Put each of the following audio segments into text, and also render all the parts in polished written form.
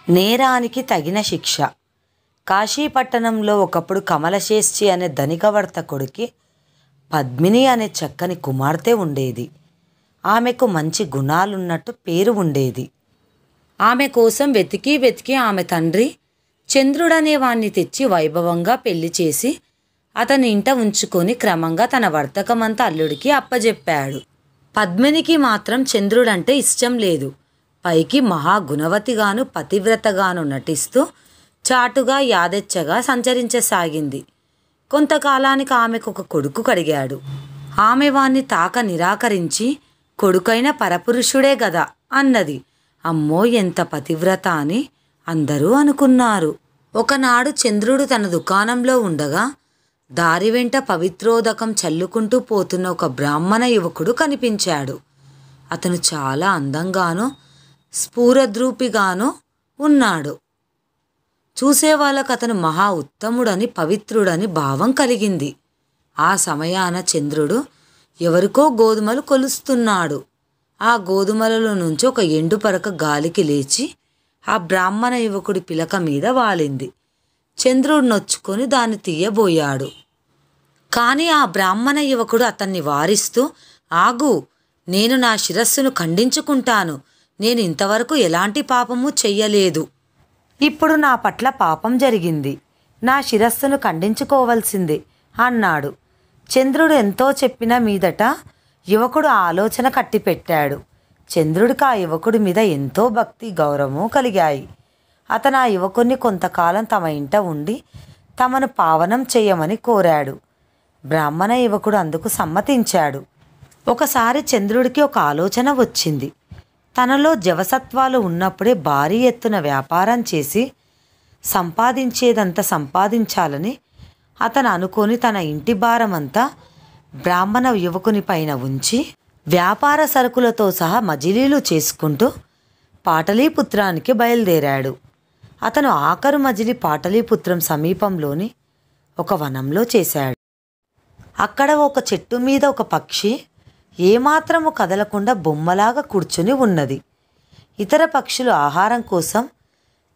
నేరానికి తగిన శిక్ష. కాశీపట్టణంలో ఒకప్పుడు కమలశ్రేష్ఠి అనే ధనిక వర్తకుడికి పద్మిని అనే చక్కని కుమార్తె ఉండేది. ఆమెకు మంచి గుణాలున్నట్టు పేరు ఉండేది. ఆమె కోసం వెతికి వెతికి ఆమె తండ్రి చంద్రుడనే వాణ్ణి తెచ్చి వైభవంగా పెళ్లి చేసి అతని ఇంట ఉంచుకొని క్రమంగా తన వర్తకమంతా అల్లుడికి అప్పజెప్పాడు. పద్మినికి మాత్రం చంద్రుడంటే ఇష్టం లేదు. పైకి మహాగుణవతిగాను పతివ్రతగాను నటిస్తూ చాటుగా యాదెచ్చగా సంచరించసాగింది. కొంతకాలానికి ఆమెకు ఒక కొడుకు కలిగాడు. ఆమె వాణ్ణి తాక నిరాకరించి కొడుకైన పరపురుషుడే గదా అన్నది. అమ్మో ఎంత పతివ్రత అని అందరూ అనుకున్నారు. ఒకనాడు చంద్రుడు తన దుకాణంలో ఉండగా దారి వెంట పవిత్రోదకం చల్లుకుంటూ పోతున్న ఒక బ్రాహ్మణ యువకుడు కనిపించాడు. అతను చాలా అందంగానూ స్ఫూరద్రూపిగానూ ఉన్నాడు. చూసేవాళ్ళకు అతను మహా ఉత్తముడని పవిత్రుడని భావం కలిగింది. ఆ సమయాన చంద్రుడు ఎవరికో గోధుమలు కొలుస్తున్నాడు. ఆ గోధుమలలో నుంచి ఒక ఎండు పరక గాలికి లేచి ఆ బ్రాహ్మణ యువకుడి పిలక మీద వాలింది. చంద్రుడు నొచ్చుకొని దాన్ని తీయబోయాడు. కానీ ఆ బ్రాహ్మణ యువకుడు అతన్ని వారిస్తూ, ఆగు, నేను నా శిరస్సును ఖండించుకుంటాను. నేను ఇంతవరకు ఎలాంటి పాపము చెయ్యలేదు. ఇప్పుడు నా పట్ల పాపం జరిగింది. నా శిరస్సును ఖండించుకోవలసిందే అన్నాడు. చంద్రుడు ఎంతో చెప్పిన మీదట యువకుడు ఆలోచన కట్టిపెట్టాడు. చంద్రుడికి ఆ యువకుడి మీద ఎంతో భక్తి గౌరవము కలిగాయి. అతను ఆ యువకుడిని కొంతకాలం తమ ఇంట ఉండి తమను పావనం చేయమని కోరాడు. బ్రాహ్మణ యువకుడు అందుకు సమ్మతించాడు. ఒకసారి చంద్రుడికి ఒక ఆలోచన వచ్చింది. తనలో జవసత్వాలు ఉన్నప్పుడే భారీ ఎత్తున వ్యాపారం చేసి సంపాదించేదంతా సంపాదించాలని అతను అనుకొని తన ఇంటి భారమంతా బ్రాహ్మణ యువకుని పైన ఉంచి వ్యాపార సరుకులతో సహా మజిలీలు చేసుకుంటూ పాటలీపుత్రానికి బయలుదేరాడు. అతను ఆఖరు మజిలీ పాటలీపుత్రం సమీపంలోని ఒక వనంలో చేశాడు. అక్కడ ఒక చెట్టు మీద ఒక పక్షి ఏమాత్రము కదలకుండా బొమ్మలాగా కూర్చుని ఉన్నది. ఇతర పక్షులు ఆహారం కోసం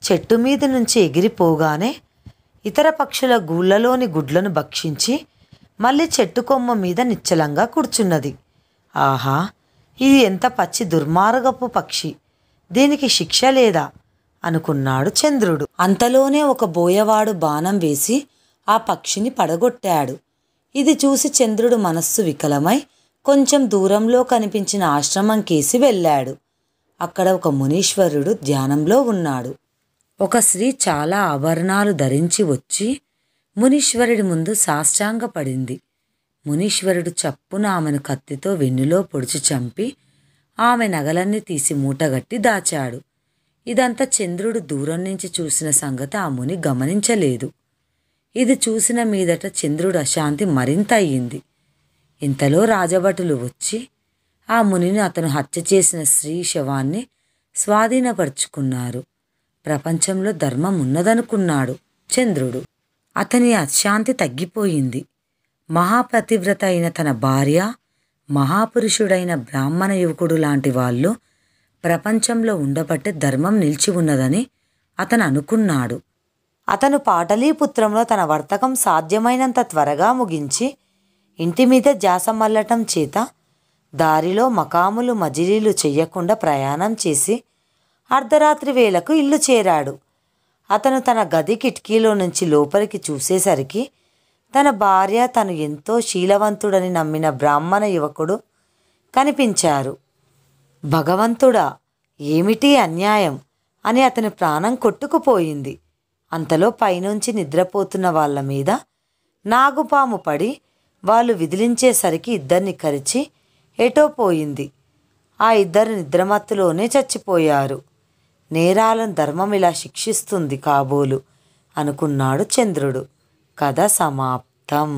చెట్టు మీద నుంచి ఎగిరిపోగానే ఇతర పక్షుల గూళ్ళలోని గుడ్లను భక్షించి మళ్ళీ చెట్టు కొమ్మ మీద నిశ్చలంగా కూర్చున్నది. ఆహా, ఇది ఎంత పచ్చి దుర్మార్గపు పక్షి! దీనికి శిక్ష లేదా అనుకున్నాడు చంద్రుడు. అంతలోనే ఒక బోయవాడు బాణం వేసి ఆ పక్షిని పడగొట్టాడు. ఇది చూసి చంద్రుడు మనస్సు వికలమై కొంచెం దూరంలో కనిపించిన ఆశ్రమం కేసి వెళ్ళాడు. అక్కడ ఒక మునీశ్వరుడు ధ్యానంలో ఉన్నాడు. ఒక స్త్రీ చాలా ఆభరణాలు ధరించి వచ్చి మునీశ్వరుడి ముందు సాష్టాంగపడింది. మునీశ్వరుడు చప్పున ఆమెను కత్తితో వెన్నులో పొడిచి చంపి ఆమె నగలన్నీ తీసి మూటగట్టి దాచాడు. ఇదంతా చంద్రుడు దూరం నుంచి చూసిన సంగతి ఆ ముని గమనించలేదు. ఇది చూసిన మీదట చంద్రుడు అశాంతి మరింత అయ్యింది. ఇంతలో రాజభటులు వచ్చి ఆ మునిని అతను హత్య చేసిన స్త్రీ శవాన్ని స్వాధీనపరుచుకున్నారు. ప్రపంచంలో ధర్మం ఉన్నదనుకున్నాడు చంద్రుడు. అతని అశాంతి తగ్గిపోయింది. మహాపతివ్రత అయిన తన భార్య, మహాపురుషుడైన బ్రాహ్మణ యువకుడు లాంటి వాళ్ళు ప్రపంచంలో ఉండబట్టే ధర్మం నిలిచి ఉన్నదని అతను అనుకున్నాడు. అతను పాటలీపుత్రంలో తన వర్తకం సాధ్యమైనంత త్వరగా ముగించి ఇంటి మీద ధ్యాస మళ్ళటం చేత దారిలో మకాములు మజిలీలు చెయ్యకుండా ప్రయాణం చేసి అర్ధరాత్రి వేళకు ఇల్లు చేరాడు. అతను తన గది కిటికీలో నుంచి లోపలికి చూసేసరికి తన భార్య, తను ఎంతో శీలవంతుడని నమ్మిన బ్రాహ్మణ యువకుడు కనిపించారు. భగవంతుడా, ఏమిటి అన్యాయం అని అతని ప్రాణం కొట్టుకుపోయింది. అంతలో పైనుంచి నిద్రపోతున్న వాళ్ళ మీద నాగుపాము పడి వాళ్ళు విదిలించేసరికి ఇద్దరిని కరిచి ఎటో పోయింది. ఆ ఇద్దరు నిద్రమత్తులోనే చచ్చిపోయారు. నేరాలను ధర్మం ఇలా శిక్షిస్తుంది కాబోలు అనుకున్నాడు చంద్రుడు. కథ సమాప్తం.